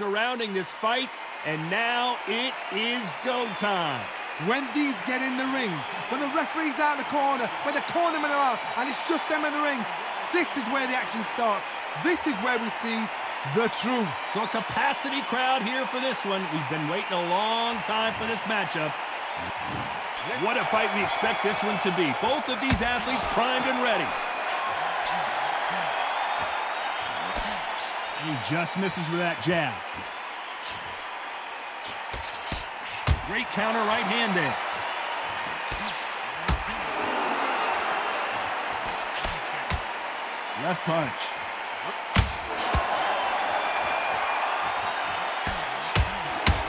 surrounding this fight, and now it is go time. When these get in the ring, when the referee's out of the corner, when the cornermen are out, and it's just them in the ring, this is where the action starts. This is where we see the truth. So a capacity crowd here for this one. We've been waiting a long time for this matchup. What a fight we expect this one to be. Both of these athletes primed and ready. He just misses with that jab. Great counter right hand there. Left punch.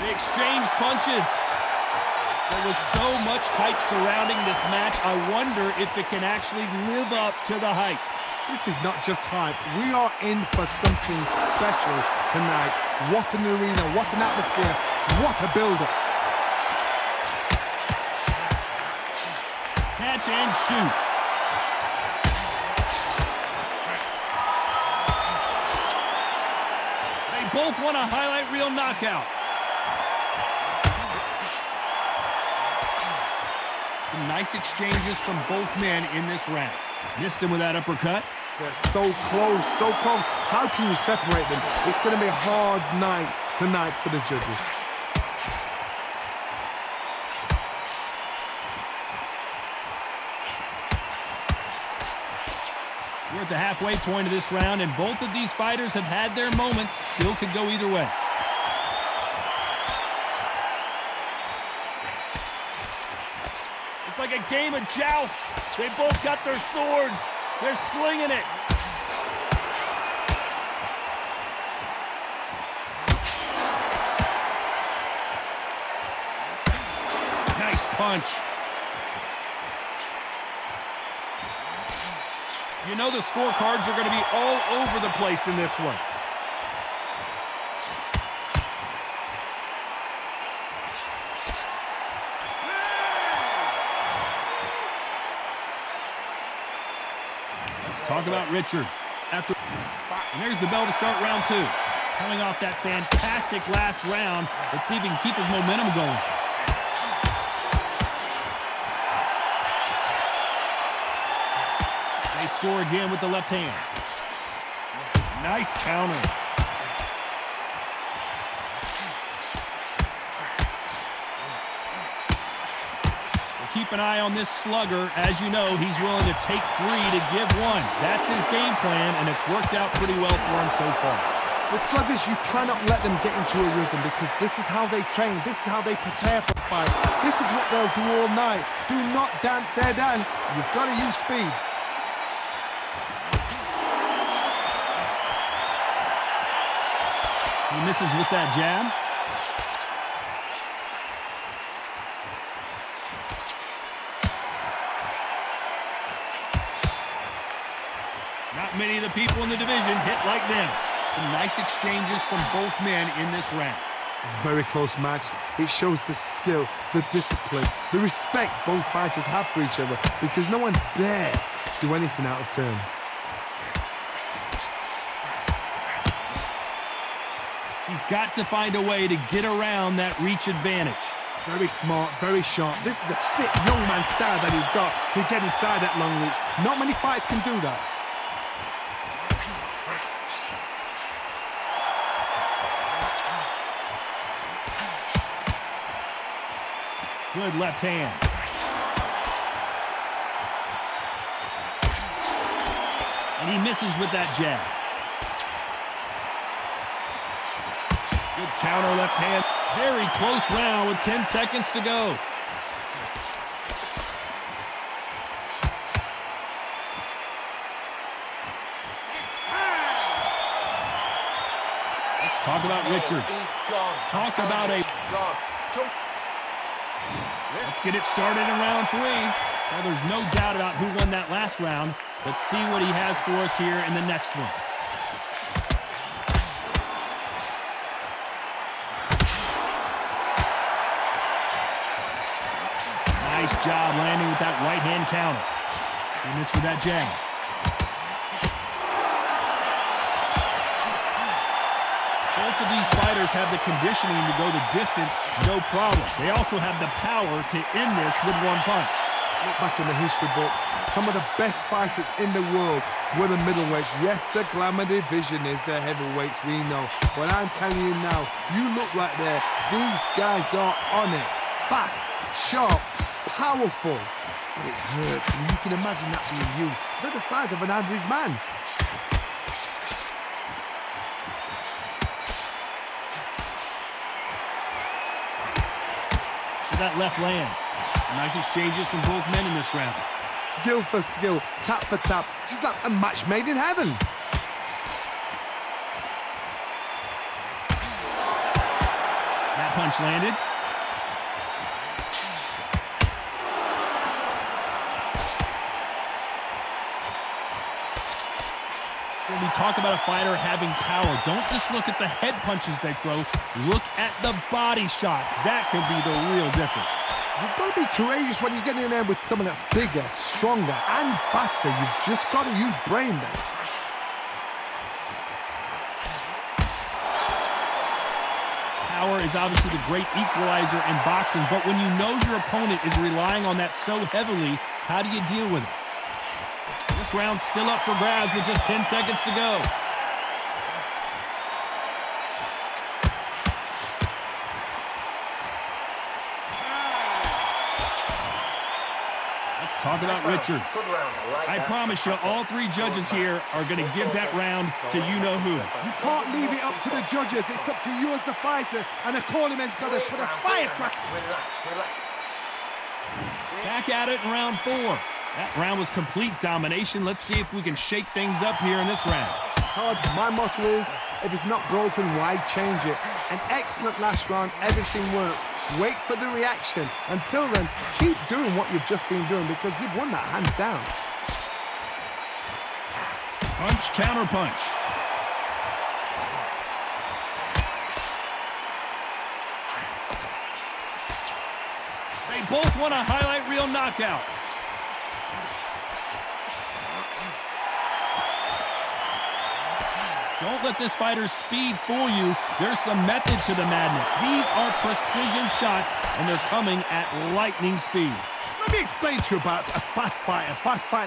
They exchange punches. There was so much hype surrounding this match. I wonder if it can actually live up to the hype. This is not just hype. We are in for something special tonight. What an arena, what an atmosphere, what a build-up. Catch and shoot. They both want a highlight reel knockout. Some nice exchanges from both men in this round. Missed him with that uppercut. They're so close, so close. How can you separate them? It's going to be a hard night tonight for the judges. We're at the halfway point of this round, and both of these fighters have had their moments. Still could go either way. It's like a game of joust. They both got their swords. They're slinging it. Nice punch. You know the scorecards are going to be all over the place in this one. Let's talk about Richards. And there's the bell to start round two. Coming off that fantastic last round, let's see if he can keep his momentum going. They score again with the left hand. Nice counter. We'll keep an eye on this slugger. As you know, he's willing to take three to give one. That's his game plan, and it's worked out pretty well for him so far. With sluggers, you cannot let them get into a rhythm because this is how they train. This is how they prepare for a fight. This is what they'll do all night. Do not dance their dance. You've got to use speed. He misses with that jab. Not many of the people in the division hit like them. Some nice exchanges from both men in this round. Very close match. It shows the skill, the discipline, the respect both fighters have for each other because no one dare do anything out of turn. He's got to find a way to get around that reach advantage. Very smart, very sharp. This is a fit young man style that he's got to get inside that long reach. Not many fights can do that. Good left hand. And he misses with that jab. Good counter left hand. Very close round with 10 seconds to go. Let's talk about Richards. Talk about a... Let's get it started in round three. Well, there's no doubt about who won that last round. Let's see what he has for us here in the next one. Nice job landing with that right hand counter. He missed with that jab. Both of these fighters have the conditioning to go the distance, no problem. They also have the power to end this with one punch. Look back in the history books, some of the best fighters in the world were the middleweights. Yes, the glamour division is the heavyweights, we know. But I'm telling you now, you look right there, these guys are on it. Fast, sharp, powerful. But it hurts, and you can imagine that being you. They're the size of an average man. That left lands. Nice exchanges from both men in this round. Skill for skill, tap for tap, just like a match made in heaven. That punch landed. When we talk about a fighter having power, don't just look at the head punches they throw. Look at the body shots. That could be the real difference. You've got to be courageous when you get in there with someone that's bigger, stronger, and faster. You've just got to use brain there. Power is obviously the great equalizer in boxing, but when you know your opponent is relying on that so heavily, how do you deal with it? This round's still up for grabs with just 10 seconds to go. Let's talk about Richards. I promise you, all three judges here are going to give that round to you-know-who. You can't leave it up to the judges. It's up to you as the fighter, and the cornerman's got to put a firecracker. Back at it in round 4. That round was complete domination. Let's see if we can shake things up here in this round. Todd, my motto is, if it's not broken, why change it? An excellent last round, everything works. Wait for the reaction. Until then, keep doing what you've just been doing because you've won that hands down. Punch, counter punch. They both want a highlight reel knockout. Don't let this fighter's speed fool you. There's some method to the madness. These are precision shots, and they're coming at lightning speed. Let me explain to you about a fast fighter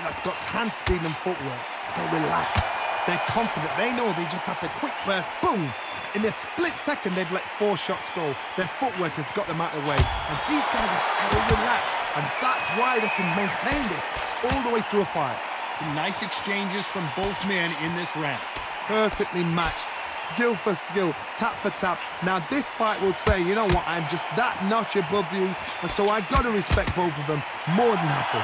that's got hand speed and footwork. They're relaxed. They're confident. They know they just have to quick burst, boom. In a split second, they've let 4 shots go. Their footwork has got them out of the way. And these guys are so relaxed, and that's why they can maintain this all the way through a fight. Some nice exchanges from both men in this round. Perfectly matched, skill for skill, tap for tap. Now this fight will say, you know what, I'm just that notch above you, and so I got to respect both of them more than happy.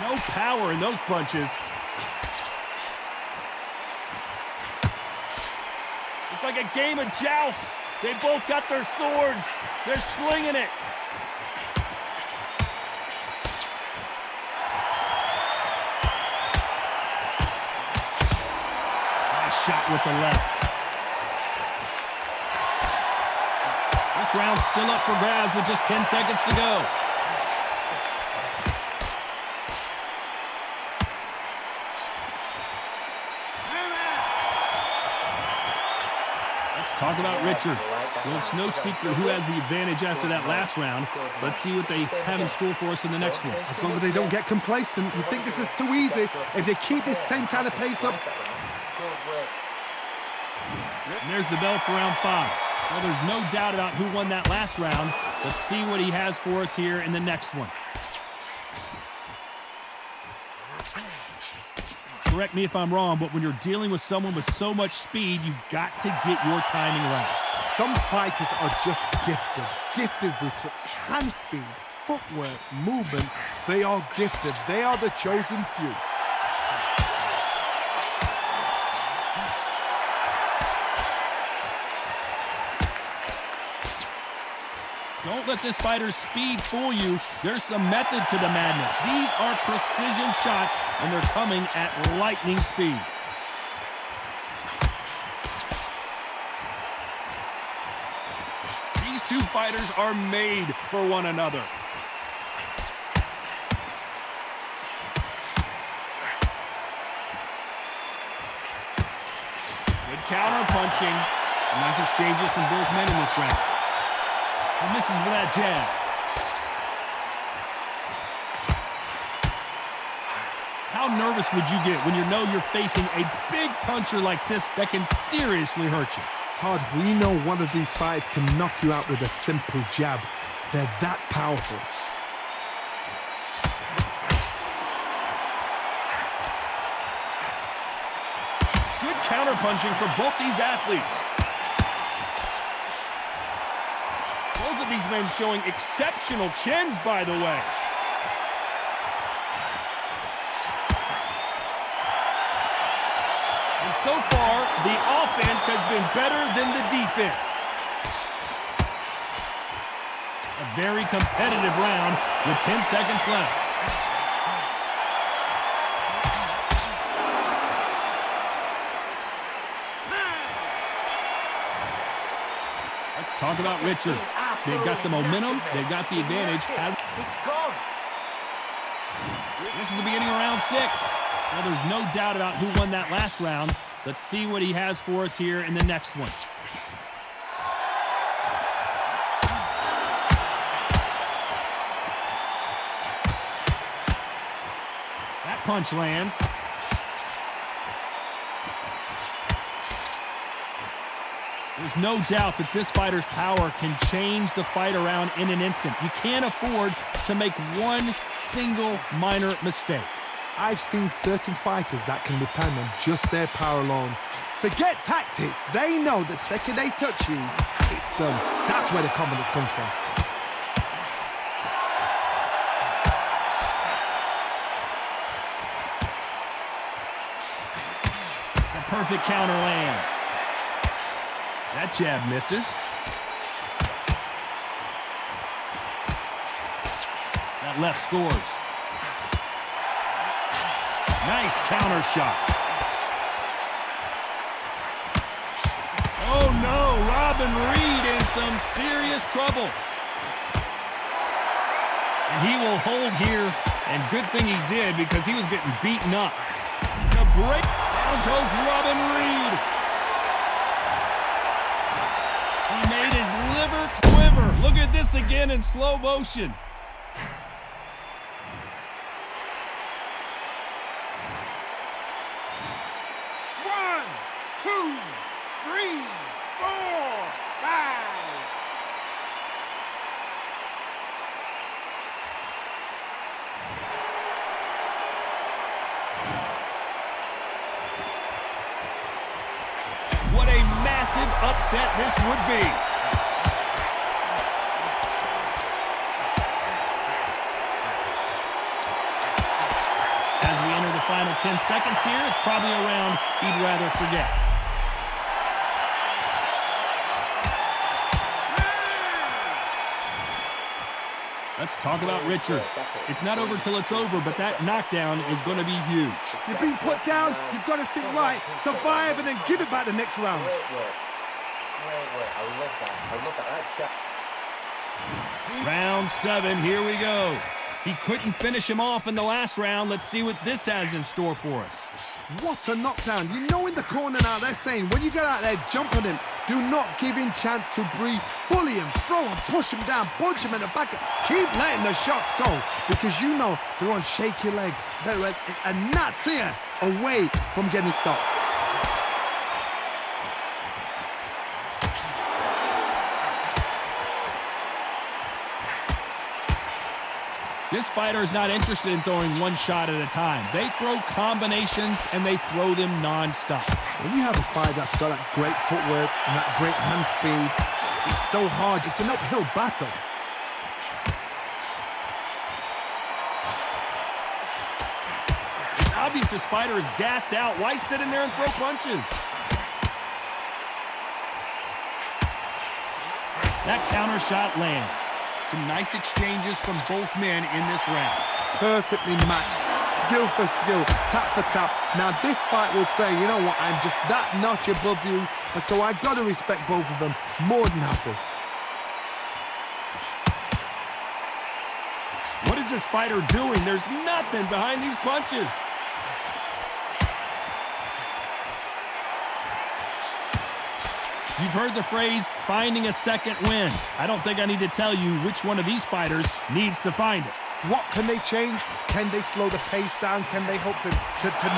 No power in those punches. It's like a game of joust. They both got their swords. They're slinging it. Shot with the left. This round's still up for grabs with just 10 seconds to go. Let's talk about Richards. Well, it's no secret who has the advantage after that last round. Let's see what they have in store for us in the next one. As long as they don't get complacent, you think this is too easy. If they keep this same kind of pace up, and there's the bell for round 5. Well, there's no doubt about who won that last round. Let's see what he has for us here in the next one. Correct me if I'm wrong, but when you're dealing with someone with so much speed, you've got to get your timing right. Some fighters are just gifted with such hand speed, footwork, movement. They are gifted. They are the chosen few. Don't let this fighter's speed fool you. There's some method to the madness. These are precision shots, and they're coming at lightning speed. These two fighters are made for one another. counter punching. Nice exchanges from both men in this round. He misses with that jab. How nervous would you get when you know you're facing a big puncher like this that can seriously hurt you? Todd, we know one of these fighters can knock you out with a simple jab. They're that powerful. Good counter-punching for both these athletes. Both of these men showing exceptional chins, by the way. And so far, the offense has been better than the defense. A very competitive round with 10 seconds left. Let's talk about Richards. They've got the momentum. They've got the advantage. This is the beginning of round 6. Well, there's no doubt about who won that last round. Let's see what he has for us here in the next one. That punch lands. There's no doubt that this fighter's power can change the fight around in an instant. You can't afford to make one single minor mistake. I've seen certain fighters that can depend on just their power alone. Forget tactics. They know the second they touch you, it's done. That's where the confidence comes from. The perfect counter lands. That jab misses. That left scores. Nice counter shot. Oh no, Robin Reed in some serious trouble. And he will hold here, and good thing he did because he was getting beaten up. The break, down goes Robin Reed. He made his liver quiver. Look at this again in slow motion. What a massive upset this would be. As we enter the final 10 seconds here, it's probably a round he'd rather forget. Let's talk about Richards. It's not over till it's over, but that knockdown is going to be huge. You've been put down, you've got to think right, survive, and then give it back the next round. Round 7, here we go. He couldn't finish him off in the last round. Let's see what this has in store for us. What a knockdown. You know in the corner now, they're saying, when you get out there, jump on him. Do not give him chance to breathe. Bully him, throw him, push him down, punch him in the back. Keep letting the shots go because you know they're on shaky leg. They're a gnat's ear away from getting stopped. This fighter is not interested in throwing one shot at a time. They throw combinations, and they throw them non-stop. When you have a fighter that's got that great footwork and that great hand speed, it's so hard. It's an uphill battle. It's obvious this fighter is gassed out. Why sit in there and throw punches? That counter shot lands. Some nice exchanges from both men in this round. Perfectly matched, skill for skill, tap for tap. Now this fight will say, you know what, I'm just that notch above you, and so I got to respect both of them more than happy. What is this fighter doing? There's nothing behind these punches. You've heard the phrase, finding a second win. I don't think I need to tell you which one of these fighters needs to find it. What can they change? Can they slow the pace down? Can they hope to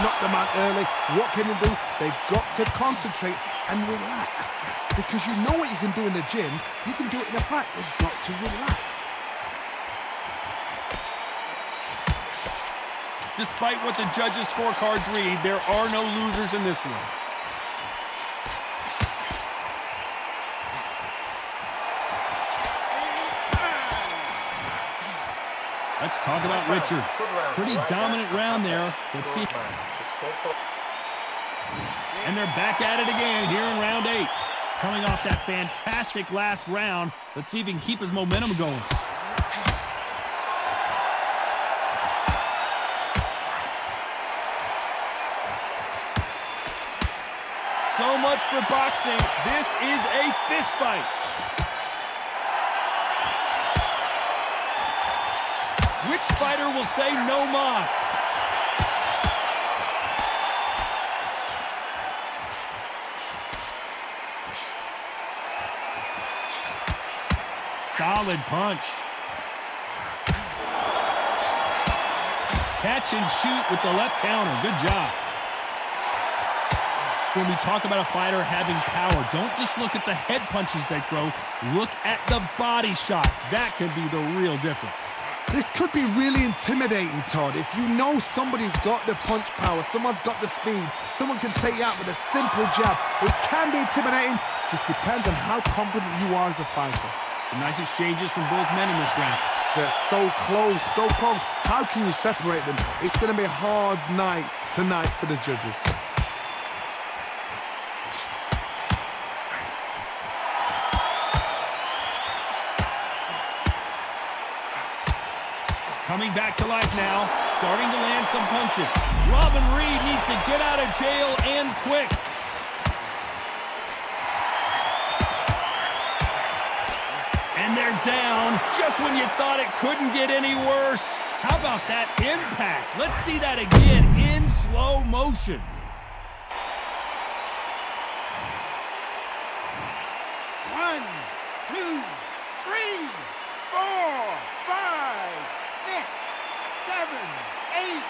knock them out early? What can they do? They've got to concentrate and relax. Because you know what you can do in the gym, you can do it in a fight. They've got to relax. Despite what the judges' scorecards read, there are no losers in this one. Let's talk about Richards. Pretty dominant round there. Let's see. And they're back at it again here in round 8. Coming off that fantastic last round, let's see if he can keep his momentum going. So much for boxing. This is a fist fight. Which fighter will say no mas? Solid punch. Catch and shoot with the left counter. Good job. When we talk about a fighter having power, don't just look at the head punches they throw. Look at the body shots. That can be the real difference. This could be really intimidating, Todd. If you know somebody's got the punch power, someone's got the speed, someone can take you out with a simple jab. It can be intimidating. Just depends on how confident you are as a fighter. Some nice exchanges from both men in this round. They're so close, so close. How can you separate them? It's going to be a hard night tonight for the judges. Coming back to life now, starting to land some punches. Robin Reed needs to get out of jail and quick. And they're down just when you thought it couldn't get any worse. How about that impact? Let's see that again in slow motion. One, two, three, 4, 5, 6, 7, 8,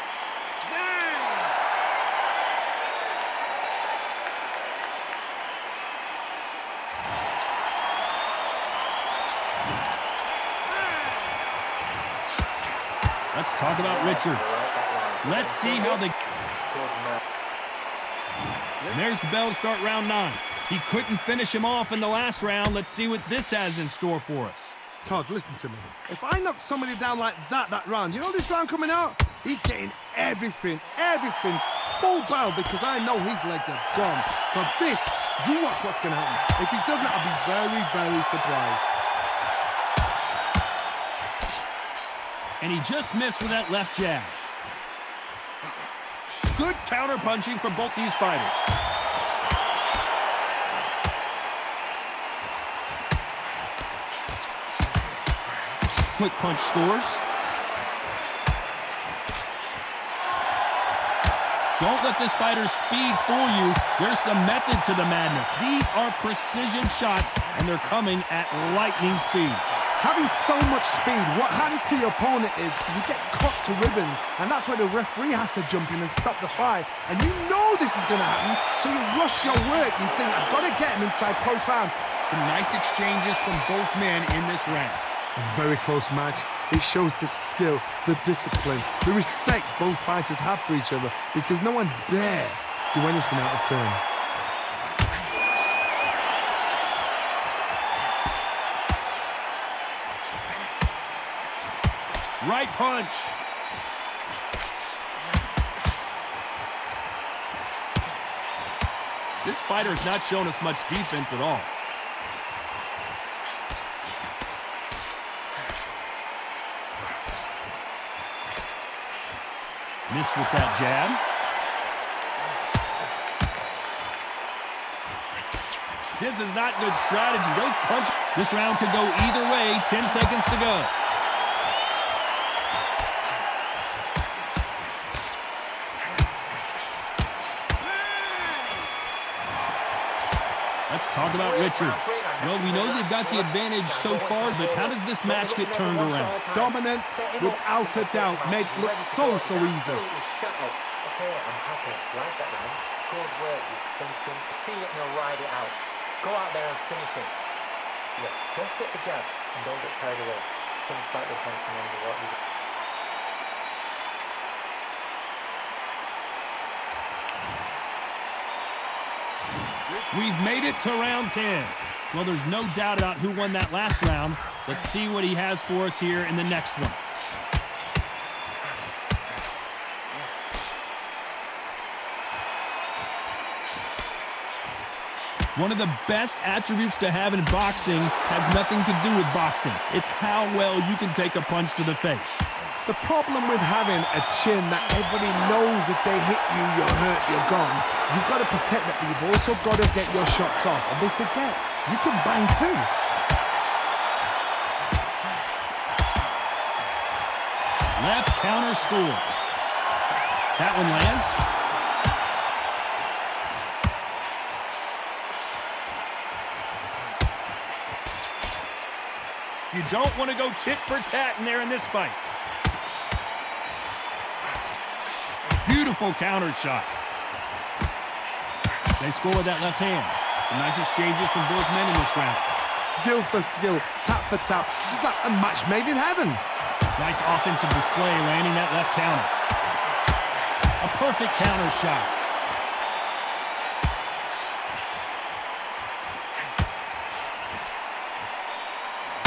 9. Let's talk about Richards. Let's see how they... And there's the bell to start round 9. He couldn't finish him off in the last round. Let's see what this has in store for us. Todd, listen to me. If I knock somebody down like that round, you know this round coming out? He's getting everything, full barrel, because I know his legs are gone. So this, you watch what's going to happen. If he doesn't, I'll be very, very surprised. And he just missed with that left jab. Good counter punching from both these fighters. Quick punch scores. Don't let this fighter's speed fool you. There's some method to the madness. These are precision shots, and they're coming at lightning speed. Having so much speed, what happens to your opponent is you get cut to ribbons, and that's where the referee has to jump in and stop the fight. And you know this is going to happen, so you rush your work. You think, I've got to get him inside close round. Some nice exchanges from both men in this round. A very close match. It shows the skill, the discipline, the respect both fighters have for each other, because no one dare do anything out of turn. Right punch. This fighter's not shown us much defense at all. Missed with that jab. This is not good strategy. Those punches. This round could go either way. 10 seconds to go. Let's talk about Richards. Well, we know they've got the advantage so far, but how does this match get turned around? Dominance, without a doubt, made it look so easy. Okay, I'm happy. Like that, man. Good work. You're thinking. See it and he'll ride it out. Go out there and finish it. Yeah, just get the jab and don't get carried away. Think back the tension under what you. We've made it to round 10. Well, there's no doubt about who won that last round. Let's see what he has for us here in the next one. One of the best attributes to have in boxing has nothing to do with boxing. It's how well you can take a punch to the face. The problem with having a chin that everybody knows if they hit you, you're hurt, you're gone. You've got to protect that, but you've also got to get your shots off. And they forget, you can bang too. Left counter scores. That one lands. You don't want to go tit for tat in there in this fight. Beautiful counter shot. They score with that left hand. Some nice exchanges from both men in this round. Skill for skill, tap for tap, just like a match made in heaven. Nice offensive display, landing that left counter. A perfect counter shot.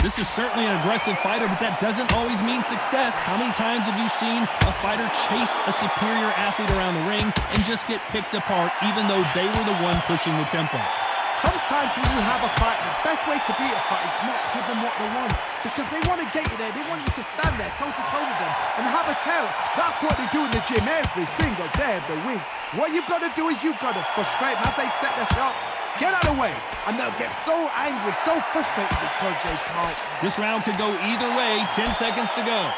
This is certainly an aggressive fighter, but that doesn't always mean success. How many times have you seen a fighter chase a superior athlete around the ring and just get picked apart even though they were the one pushing the tempo? Sometimes when you have a fight, the best way to beat a fight is not give them what they want. Because they want to get you there. They want you to stand there toe-to-toe with them and have a tell. That's what they do in the gym every single day of the week. What you've got to do is you've got to frustrate them as they set their shots. Get out of the way. And they'll get so angry, so frustrated because they can't. This round could go either way. 10 seconds to go.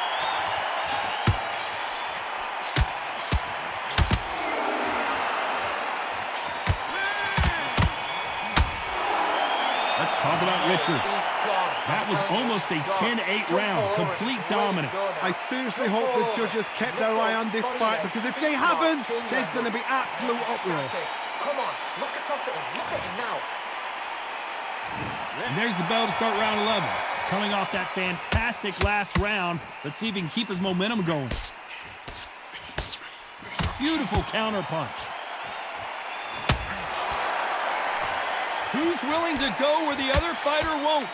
Let's talk about Richards. That was almost a 10-8 round. Complete dominance. I seriously hope the judges kept their eye on this fight, because if they haven't, there's going to be absolute uproar. Come on, look across at him. Look at him now. And there's the bell to start round 11. Coming off that fantastic last round, let's see if he can keep his momentum going. Beautiful counter punch. Who's willing to go where the other fighter won't?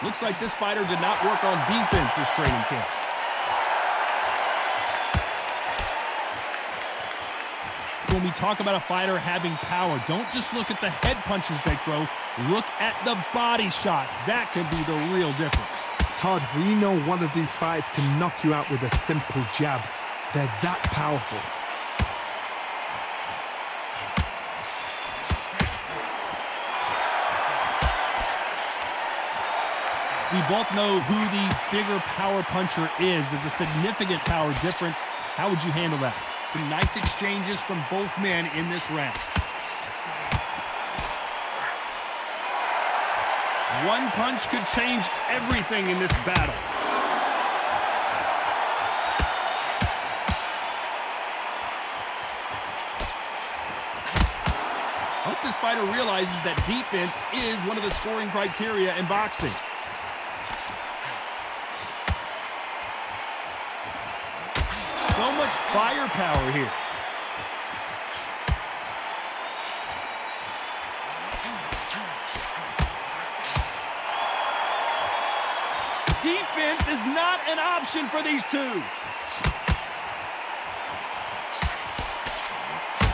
Looks like this fighter did not work on defense this training camp. When we talk about a fighter having power, don't just look at the head punches they throw. Look at the body shots. That could be the real difference. Todd, we know one of these fighters can knock you out with a simple jab. They're that powerful. We both know who the bigger power puncher is. There's a significant power difference. How would you handle that? Some nice exchanges from both men in this round. One punch could change everything in this battle. I hope this fighter realizes that defense is one of the scoring criteria in boxing. So much firepower here. Defense is not an option for these two.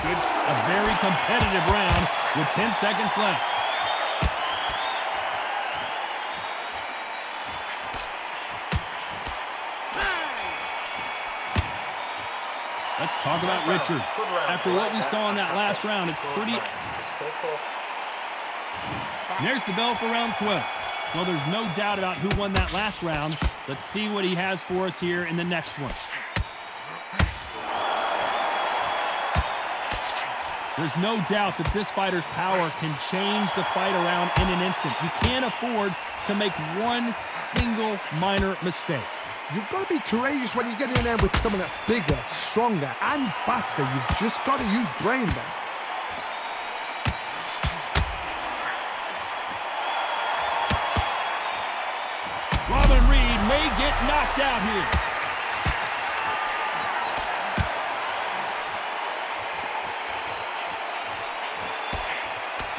Good, a very competitive round with 10 seconds left. Let's talk about Richards. After what we saw in that last round, it's pretty... There's the bell for round 12. Well, there's no doubt about who won that last round. Let's see what he has for us here in the next one. There's no doubt that this fighter's power can change the fight around in an instant. You can't afford to make one single minor mistake. You've got to be courageous when you get in there with someone that's bigger, stronger, and faster. You've just got to use brain then. Robin Reed may get knocked out here.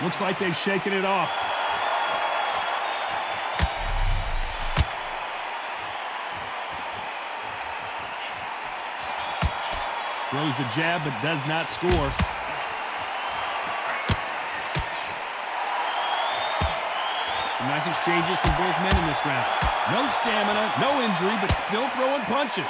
Looks like they've shaken it off. Throws the jab but does not score. Some nice exchanges from both men in this round. No stamina, no injury, but still throwing punches.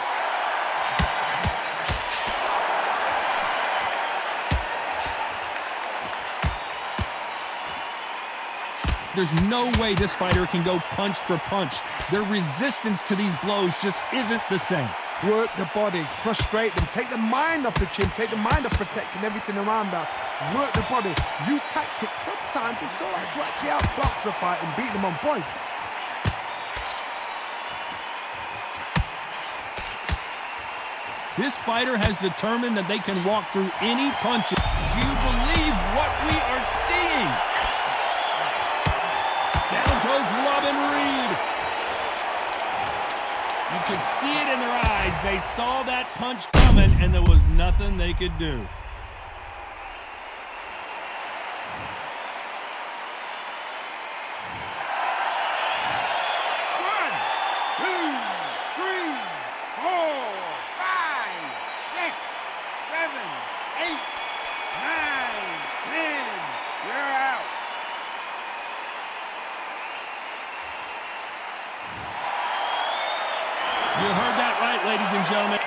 There's no way this fighter can go punch for punch. Their resistance to these blows just isn't the same. Work the body, frustrate them, take the mind off the chin, take the mind off protecting everything around that. Work the body, use tactics sometimes to sort out to actually outbox a fight and beat them on points. This fighter has determined that they can walk through any punches. Do you believe what we are seeing? Down goes Robin Reed. You could see it in their eyes. They saw that punch coming, and there was nothing they could do. One, two, three, four, five, six, seven, eight, nine, 10. You're out. You heard that right, ladies and gentlemen.